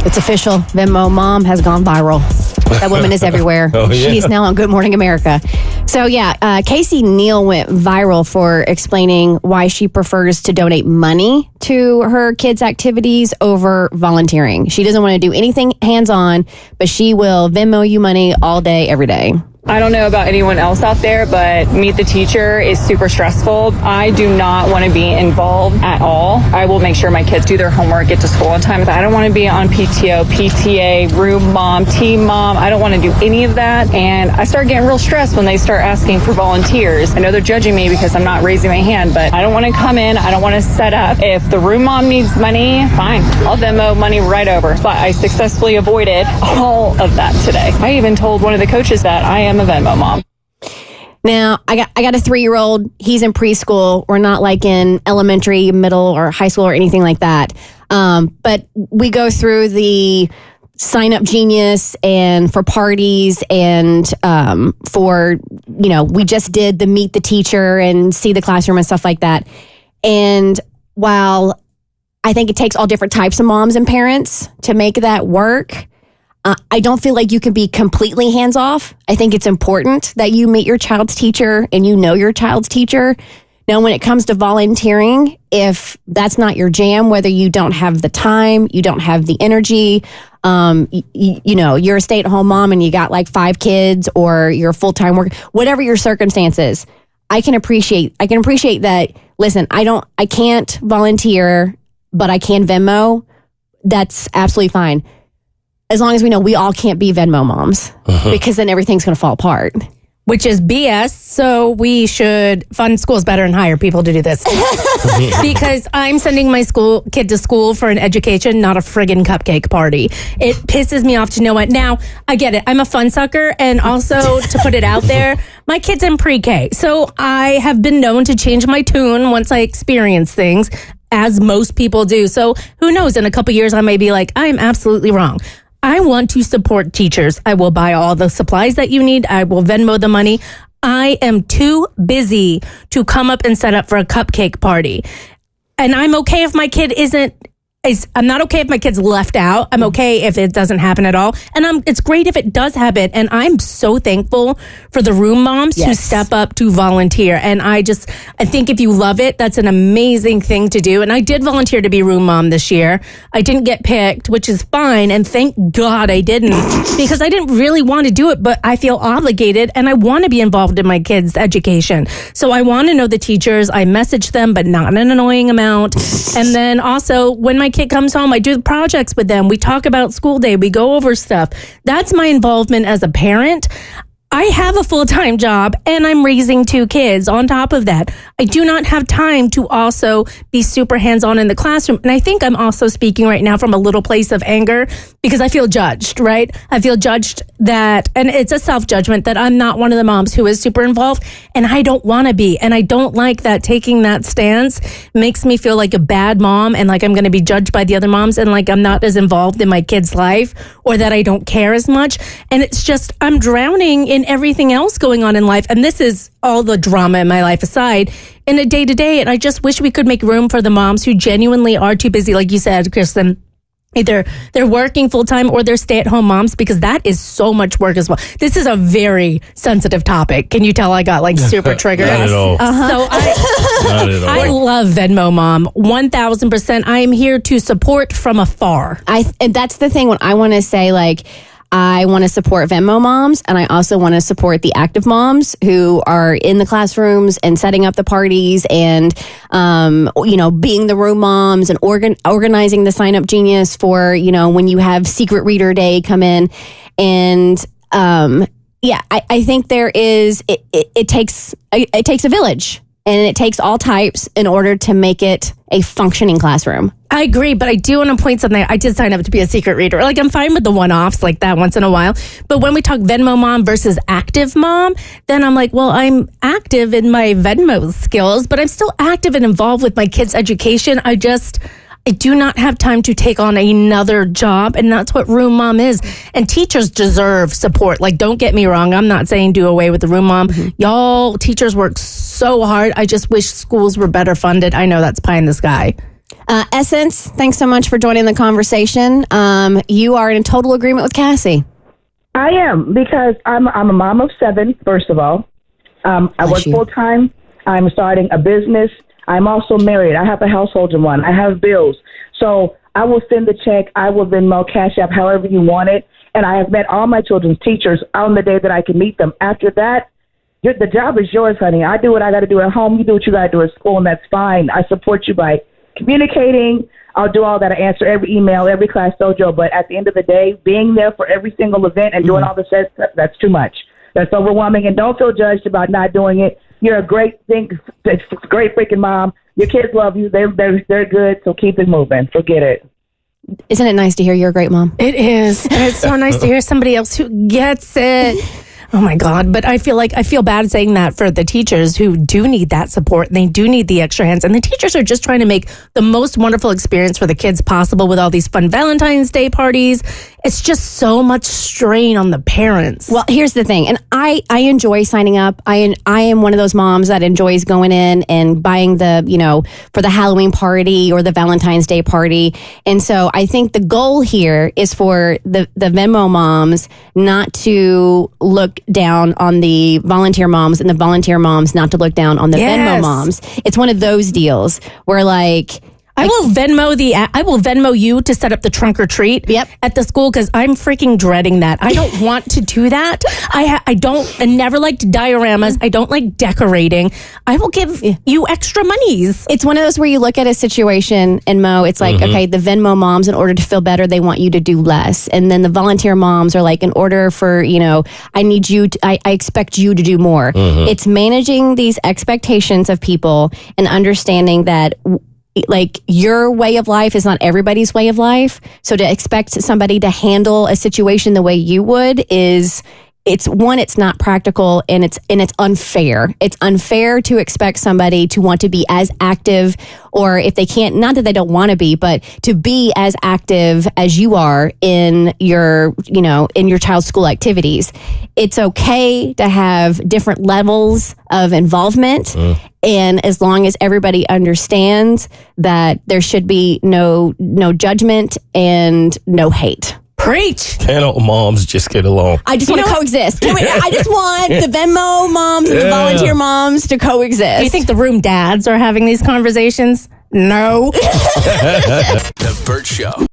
It's official. Venmo Mom has gone viral. That woman is everywhere. She is now on Good Morning America. So Casey Neal went viral for explaining why she prefers to donate money to her kids' activities over volunteering. She doesn't want to do anything hands-on, but she will Venmo you money all day, every day. I don't know about anyone else out there, but Meet the Teacher is super stressful. I do not want to be involved at all. I will make sure my kids do their homework, get to school on time. I don't want to be on PTO, PTA, room mom, team mom. I don't want to do any of that. And I start getting real stressed when they start asking for volunteers. I know they're judging me because I'm not raising my hand, but I don't want to come in. I don't want to set up. If the room mom needs money, fine. I'll Venmo money right over. But I successfully avoided all of that today. I even told one of the coaches that I am a Venmo mom. Now, I got a 3-year-old. He's in preschool. We're not like in elementary, middle, or high school or anything like that. But we go through the Sign Up Genius and for parties and we just did the Meet the Teacher and see the classroom and stuff like that. And while I think it takes all different types of moms and parents to make that work, I don't feel like you can be completely hands off. I think it's important that you meet your child's teacher and you know your child's teacher. Now, when it comes to volunteering, if that's not your jam, whether you don't have the time, you don't have the energy, you're a stay-at-home mom and you got like 5 kids or you're full-time work, whatever your circumstances, I can appreciate that. Listen, I can't volunteer, but I can Venmo. That's absolutely fine. As long as we know we all can't be Venmo moms, because then everything's going to fall apart. Which is BS. So we should fund schools better and hire people to do this. Because I'm sending my kid to school for an education, not a friggin' cupcake party. It pisses me off to know it. Now, I get it. I'm a fun sucker. And also, to put it out there, my kid's in pre-K. So I have been known to change my tune once I experience things, as most people do. So who knows? In a couple years, I may be like, I am absolutely wrong. I want to support teachers. I will buy all the supplies that you need. I will Venmo the money. I am too busy to come up and set up for a cupcake party. And I'm okay if my kid I'm not okay if my kid's left out. I'm okay if it doesn't happen at all. And it's great if it does happen. And I'm so thankful for the room moms who step up to volunteer. And I think if you love it, that's an amazing thing to do. And I did volunteer to be room mom this year. I didn't get picked, which is fine. And thank God I didn't, because I didn't really want to do it, but I feel obligated and I want to be involved in my kids' education. So I want to know the teachers. I message them, but not an annoying amount. And then also when my kid comes home, I do the projects with them. We talk about school day. We go over stuff. That's my involvement as a parent. I have a full-time job and I'm raising 2 kids on top of that. I do not have time to also be super hands-on in the classroom. And I think I'm also speaking right now from a little place of anger because I feel judged, right? I feel judged that, and it's a self-judgment that I'm not one of the moms who is super involved and I don't want to be. And I don't like that taking that stance makes me feel like a bad mom and like I'm going to be judged by the other moms and like I'm not as involved in my kid's life or that I don't care as much. And it's just, I'm drowning in everything else going on in life. And this is all the drama in my life aside in a day-to-day. And I just wish we could make room for the moms who genuinely are too busy, like you said, Kristen. Either they're working full-time or they're stay-at-home moms, because that is so much work as well. This is a very sensitive topic. Can you tell I got like super triggered? Not at all. So I love Venmo Mom. 1,000%. I am here to support from afar. And that's the thing when I want to say, like, I want to support Venmo moms, and I also want to support the active moms who are in the classrooms and setting up the parties and, being the room moms and organizing the Sign Up Genius for, when you have Secret Reader Day come in. And, I think it takes a village. And it takes all types in order to make it a functioning classroom. I agree, but I do want to point something. I did sign up to be a secret reader. Like, I'm fine with the one-offs like that once in a while. But when we talk Venmo mom versus active mom, then I'm like, well, I'm active in my Venmo skills, but I'm still active and involved with my kids' education. I do not have time to take on another job, and that's what room mom is. And teachers deserve support. Like, don't get me wrong. I'm not saying do away with the room mom. Mm-hmm. Y'all, teachers work so hard. I just wish schools were better funded. I know that's pie in the sky. Essence, thanks so much for joining the conversation. You are in total agreement with Cassie. I am, because I'm a mom of 7, first of all. I work full-time. I'm starting a business. I'm also married. I have a household to run. I have bills. So I will send the check. I will Venmo, Cash App, however you want it. And I have met all my children's teachers on the day that I can meet them. After that, the job is yours, honey. I do what I got to do at home. You do what you got to do at school, and that's fine. I support you by communicating. I'll do all that. I answer every email, every class dojo. But at the end of the day, being there for every single event and doing all the stuff, that's too much. That's overwhelming. And don't feel judged about not doing it. You're a great thing. It's a great freaking mom. Your kids love you. They're good. So keep it moving. Forget it. Isn't it nice to hear you're a great mom? It is. And it's so nice to hear somebody else who gets it. Oh my God. But I feel bad saying that for the teachers who do need that support. They do need the extra hands. And the teachers are just trying to make the most wonderful experience for the kids possible with all these fun Valentine's Day parties. It's just so much strain on the parents. Well, here's the thing. And I enjoy signing up. I am one of those moms that enjoys going in and buying for the Halloween party or the Valentine's Day party. And so I think the goal here is for the Venmo moms not to look down on the volunteer moms, and the volunteer moms not to look down on the Venmo moms. It's one of those deals where I will Venmo you to set up the trunk or treat at the school, because I'm freaking dreading that. I don't want to do that. I never liked dioramas. I don't like decorating. I will give you extra monies. It's one of those where you look at a situation and Mo, it's like, okay, the Venmo moms, in order to feel better, they want you to do less. And then the volunteer moms are like, in order for, I need you to, I expect you to do more. It's managing these expectations of people and understanding that your way of life is not everybody's way of life. So to expect somebody to handle a situation the way you would it's not practical, and it's unfair. It's unfair to expect somebody to want to be as active, or if they can't, not that they don't want to be, but to be as active as you are in your child's school activities. It's okay to have different levels of involvement. And as long as everybody understands that there should be no judgment and no hate. Preach. Can't all moms just get along? I just want to coexist. I just want the Venmo moms and the volunteer moms to coexist. Do you think the room dads are having these conversations? No. The Bert Show.